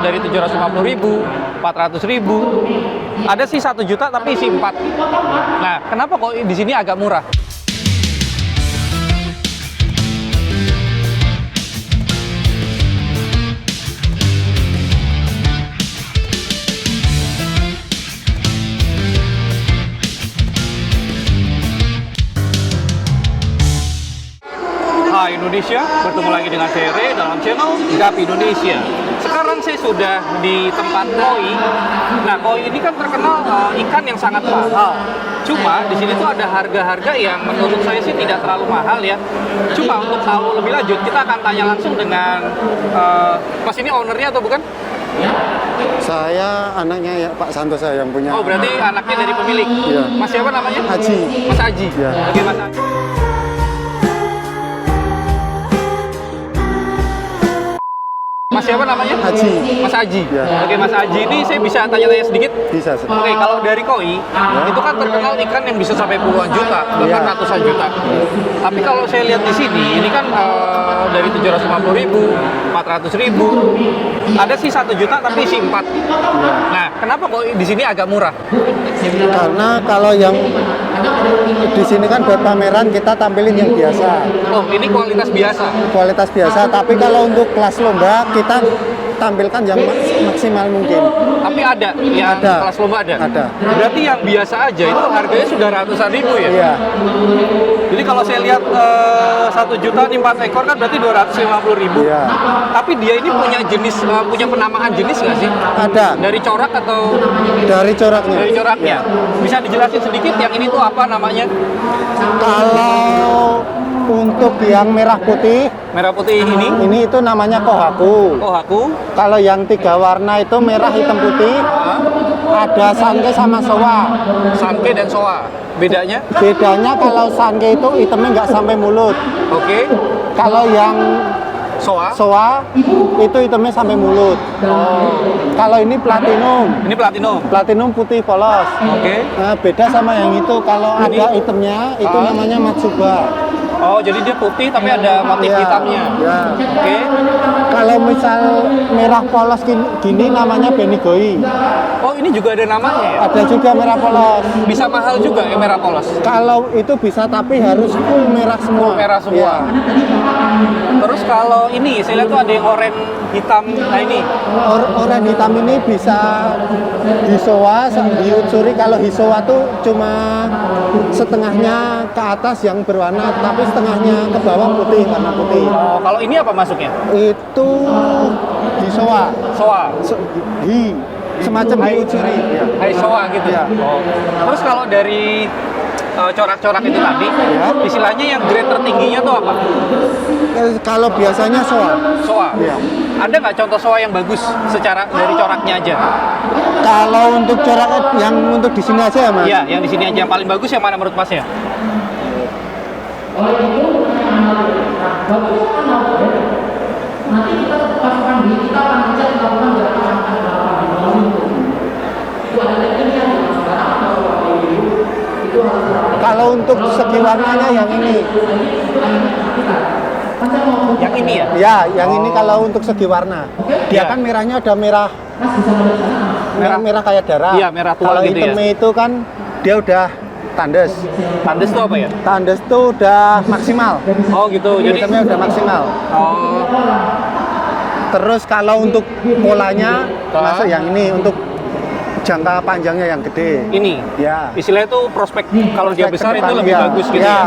dari 750.000, 400.000. Ada sih 1 juta tapi isi 4. Nah, kenapa kok di sini agak murah? Hai Indonesia, bertemu lagi dengan saya Ray dalam channel GAP Indonesia. Sekarang saya sudah di tempat koi. Nah, koi ini kan terkenal ikan yang sangat mahal. Cuma di sini tuh ada harga-harga yang menurut saya sih tidak terlalu mahal ya. Cuma untuk tahu lebih lanjut, kita akan tanya langsung dengan Mas, ini ownernya atau bukan? Saya anaknya ya Pak Santosa yang punya. Oh, berarti anaknya dari pemilik. Iya. Mas siapa namanya? Haji. Mas Haji. Iya. Oke, Mas Haji. Mas siapa namanya? Haji. Mas Haji. Ya. Oke, Mas Haji ini saya bisa tanya-tanya sedikit? Bisa. Oke, kalau dari koi, itu kan terkenal ikan yang bisa sampai puluhan juta, bahkan Ya. ratusan juta. Tapi kalau saya lihat di sini, ini kan dari 750.000, 400.000, ada sih 1 juta tapi isi 4. Nah, kenapa kok di sini agak murah? Karena kalau yang di sini kan buat pameran kita tampilin yang biasa, Oh, ini kualitas biasa. kualitas biasa. Tapi kalau untuk kelas lomba kita tampilkan yang maksimal mungkin. Tapi ada yang Ada. kelas lomba ada. Ada. Berarti yang biasa aja itu harganya sudah ratusan ribu ya? Iya. Jadi kalau saya lihat 1 juta nih 4 ekor kan berarti 250.000. Iya. Tapi dia ini punya jenis, punya penamaan jenis nggak sih? Ada. Dari corak atau Dari coraknya. dari coraknya? Bisa dijelasin sedikit yang ini tuh apa namanya? Kalau untuk yang merah putih, Merah putih ini? itu namanya kohaku. Oh, aku. Kalau yang 3 warna itu merah, hitam, putih, ada sanke sama soa. Sanke dan soa. Bedanya? Bedanya kalau sanke itu hitamnya nggak sampai mulut. Oke. Kalau yang Soa. soa itu hitamnya sampai mulut. Kalau ini platinum, Ini platinum. platinum putih polos. Oke. Nah, beda sama yang itu. Kalau ada hitamnya itu namanya matsuba. Oh, jadi dia putih tapi ada motif Iya, hitamnya. iya. Oke. Kalau misal merah polos gini namanya benigoi. Oh, ini juga ada namanya ya? Ada juga merah polos. Bisa mahal juga ya merah polos? Kalau itu bisa tapi harus full merah semua. Merah semua. Iya. Terus kalau ini, saya lihat tuh ada yang oranye hitam. Nah ini, Oranye hitam ini bisa hisoa, diunsuri. Kalau hisoa tuh cuma setengahnya ke atas yang berwarna, tapi setengahnya ke bawah putih, warna putih. oh, kalau ini apa masuknya? Itu hisoa, Soa. semacam diunsuri. Ya. Hai soa gitu. Iya. Oh. Terus kalau dari corak-corak itu tadi, Ya. istilahnya yang grade tertingginya tuh apa? Kalau biasanya soa. Soa. Iya. Ada nggak contoh soa yang bagus secara dari coraknya aja? Kalau untuk corak yang untuk di sini aja ya Mas? Iya, yang di sini aja yang paling bagus yang mana menurut Masnya? Kalau untuk segi warnanya yang ini. Yang ini ya? Ya, yang ini kalau untuk segi warna. Dia Iya. kan merahnya ada merah merah kayak darah. Iya, merah tua Kalau gitu ya. hitamnya itu kan dia udah tandes. Tandes tuh apa ya? Tandes tuh udah maksimal. Oh gitu. Jadi Hitamnya udah maksimal. oh, Terus kalau untuk polanya Ah. masuk yang ini untuk jangka panjangnya yang gede. ini. Ya. Istilahnya tuh prospek kalau dia Prospek besar ke itu depan, lebih ya. bagus gitu Ya. ya.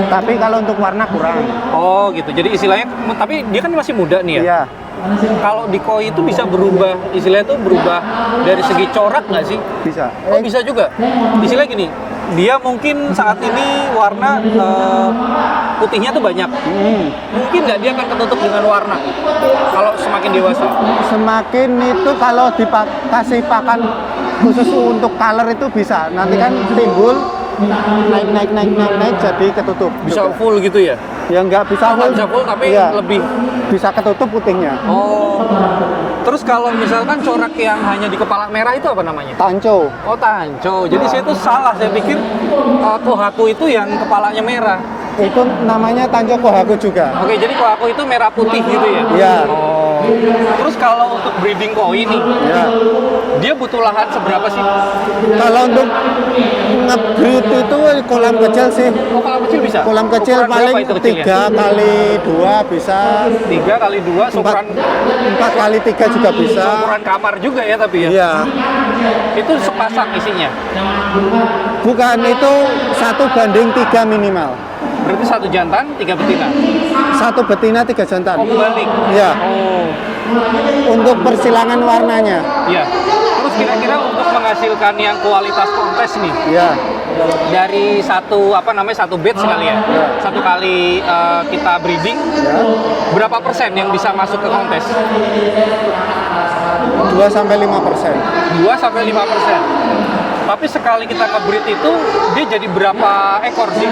Tapi kalau untuk warna kurang. Oh gitu. Jadi istilahnya, tapi dia kan masih muda nih ya. Iya. Kalau di koi itu bisa berubah, istilahnya tuh berubah dari segi corak nggak sih? Bisa. Oh bisa juga. Istilahnya gini, dia mungkin saat ini warna putihnya tuh banyak. Mungkin nggak dia akan ketutup dengan warna kalau semakin dewasa. Semakin itu kalau dikasih pakan khusus untuk color itu bisa. Nanti kan timbul naik jadi ketutup. Bisa juga. full gitu ya? Ya nggak bisa Nggak bisa full tapi Iya. lebih. Bisa ketutup putihnya. Oh. Terus kalau misalkan corak yang hanya di kepala merah itu apa namanya? Tanco. Oh tanco. Jadi saya tuh salah. Saya pikir kohaku itu yang kepalanya merah. Itu namanya tanco kohaku juga. Oke, jadi kohaku itu merah putih gitu ya? Iya. Oh. Terus kalau untuk breeding koi nih, Ya. dia butuh lahan seberapa sih? Kalau untuk nge-breed itu kolam kecil sih. Oh, kolam kecil bisa? Kolam kecil Ukuran paling berapa itu kecilnya? 3x2 bisa, 3x2, 4x3 juga bisa. ukuran kamar juga ya tapi ya? Iya. Itu sepasang isinya? Bukan, itu 1:3 minimal. Berarti 1 jantan, 3 betina? 1 betina 3 jantan. Oh, kebalik? Iya. Oh, Untuk persilangan warnanya. iya. Terus kira-kira untuk menghasilkan yang kualitas kontes nih, Iya. dari satu batch kali ya, satu kali kita breeding, Ya. berapa persen yang bisa masuk ke kontes? 2-5%. 2-5%. Tapi sekali kita nge-breed itu, dia jadi berapa ekor sih?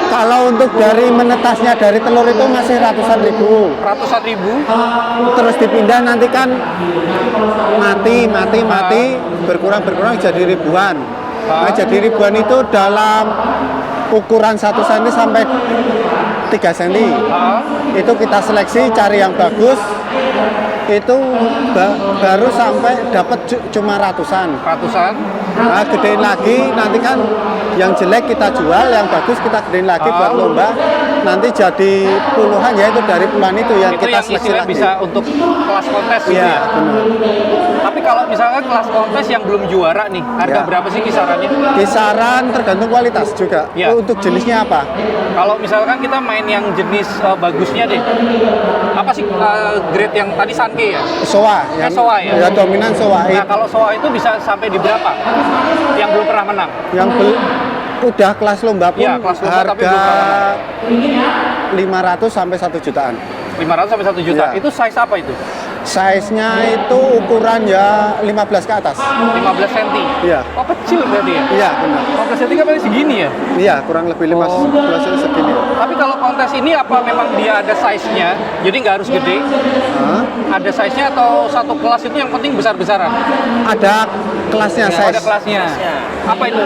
Kalau untuk dari menetasnya dari telur itu masih ratusan ribu. Ratusan ribu? Terus dipindah nanti kan mati, berkurang jadi ribuan. Nah, jadi ribuan itu dalam ukuran 1 cm sampai 3 cm. Itu kita seleksi, cari yang bagus. Itu baru sampai dapat cuma ratusan. Nah, gedein lagi, nanti kan yang jelek kita jual, yang bagus kita gedein lagi buat lomba. Nanti jadi puluhan, ya itu dari puluhan itu yang Itu kita yang seleksi istilahnya lagi. bisa untuk kelas kontes gitu Iya, ya? benar. Tapi kalau misalkan kelas kontes yang belum juara nih, harga Ya. berapa sih kisarannya? Kisaran tergantung kualitas juga. Ya. Untuk jenisnya apa? Kalau misalkan kita main yang jenis bagusnya deh, apa sih grade yang tadi Sanke ya? Soa, Soa ya? Ya dominan Soa. Nah, kalau Soa itu bisa sampai di berapa? Yang belum pernah menang? Yang udah kelas lomba pun Iya, kelas lomba tapi harga belum 500 sampai 1 jutaan. 500 sampai 1 juta. Iya. Itu size apa itu? Size-nya itu ukuran ya 15 ke atas. 15 cm? Iya. Oh, kecil berarti ya? Iya, benar. 15 cm kan paling segini ya? Iya, kurang lebih 15 segini. Tapi kalau kontes ini apa memang dia ada size-nya? Jadi nggak harus gede? Hah? Ada size-nya atau satu kelas itu yang penting besar-besaran? Ada kelasnya Oh, size. ada kelasnya. Apa itu?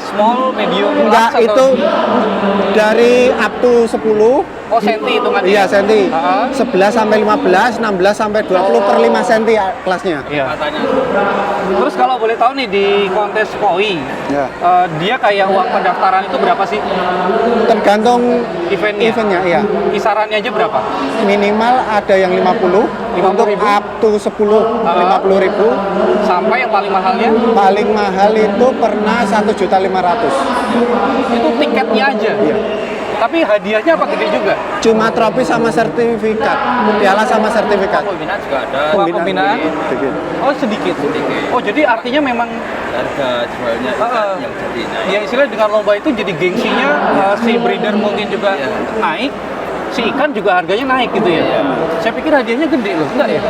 Small, medium, Enggak, large, itu atau? dari up to 10. Oh, senti hitungannya? Iya, senti. Ah. 11 sampai 15, 16 sampai 20 per 5 senti kelasnya. Iya. Terus kalau boleh tahu nih di kontes koi, Ya. dia kayak uang pendaftaran itu berapa sih? Tergantung Eventnya? iya. Kisarannya aja berapa? Minimal ada yang 50, 50 untuk ribu? up to 10, 50.000. Sampai yang paling mahalnya? Paling mahal itu pernah 1.500.000. Itu tiketnya aja? Iya. Tapi hadiahnya apa gede juga? Cuma trofi sama sertifikat, piala sama sertifikat. Pembinaan juga ada. Wah, pembinaan? Sedikit. Oh, sedikit. Oh, jadi artinya memang Harga jualnya ikan yang jadi naik. ya istilah dengan lomba itu jadi gengsinya si breeder mungkin juga naik, si ikan juga harganya naik gitu ya. Saya pikir hadiahnya gede loh, enggak ya?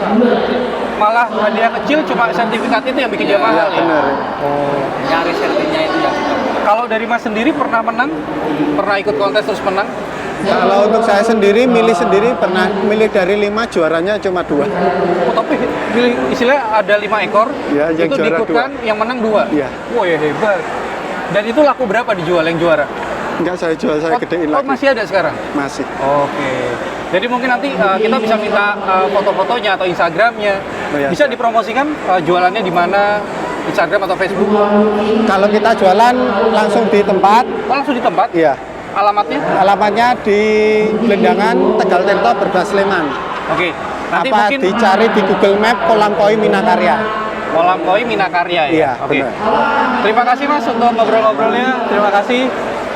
Malah hadiah kecil cuma sertifikat itu yang bikin dia mahal ya. Benar. Nyari sertinya itu yang kita Kalau dari Mas sendiri pernah menang? Pernah ikut kontes terus menang? Kalau untuk saya sendiri, milih sendiri pernah milih dari 5, juaranya cuma 2. Oh, tapi istilah ada 5 ekor, Ya, yang itu juara diikutkan, yang menang 2? Iya. Wah, ya hebat. Dan itu laku berapa dijual yang juara? Enggak saya jual, saya gedein Oh, lagi. masih ada sekarang? Masih. Oke. Jadi mungkin nanti kita bisa minta foto-fotonya atau Instagramnya. Oh, ya, Bisa siap. dipromosikan jualannya di mana? Instagram atau Facebook? Kalau kita jualan langsung di tempat, Oh, langsung di tempat? iya. Alamatnya? Alamatnya di Blendangan, Tegal Tirto, Berbas Sleman. Oke. Nanti Apa mungkin dicari di Google Map Kolam Koi Minakarya. Kolam Koi Minakarya ya? Iya, Oke. benar. Terima kasih Mas untuk ngobrol-ngobrolnya. Terima kasih.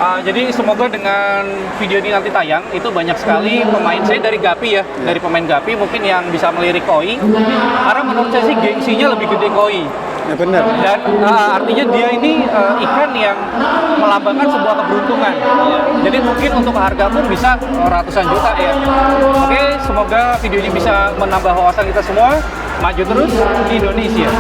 Jadi semoga dengan video ini nanti tayang, itu banyak sekali pemain, saya dari Gapi ya, dari pemain Gapi mungkin yang bisa melirik koi, karena menurut saya sih gengsinya lebih gede koi. Ya benar. Dan artinya dia ini ikan yang melambangkan sebuah keberuntungan. Jadi mungkin untuk harga pun bisa ratusan juta ya. Oke, semoga video ini bisa menambah wawasan kita semua. Maju terus Indonesia.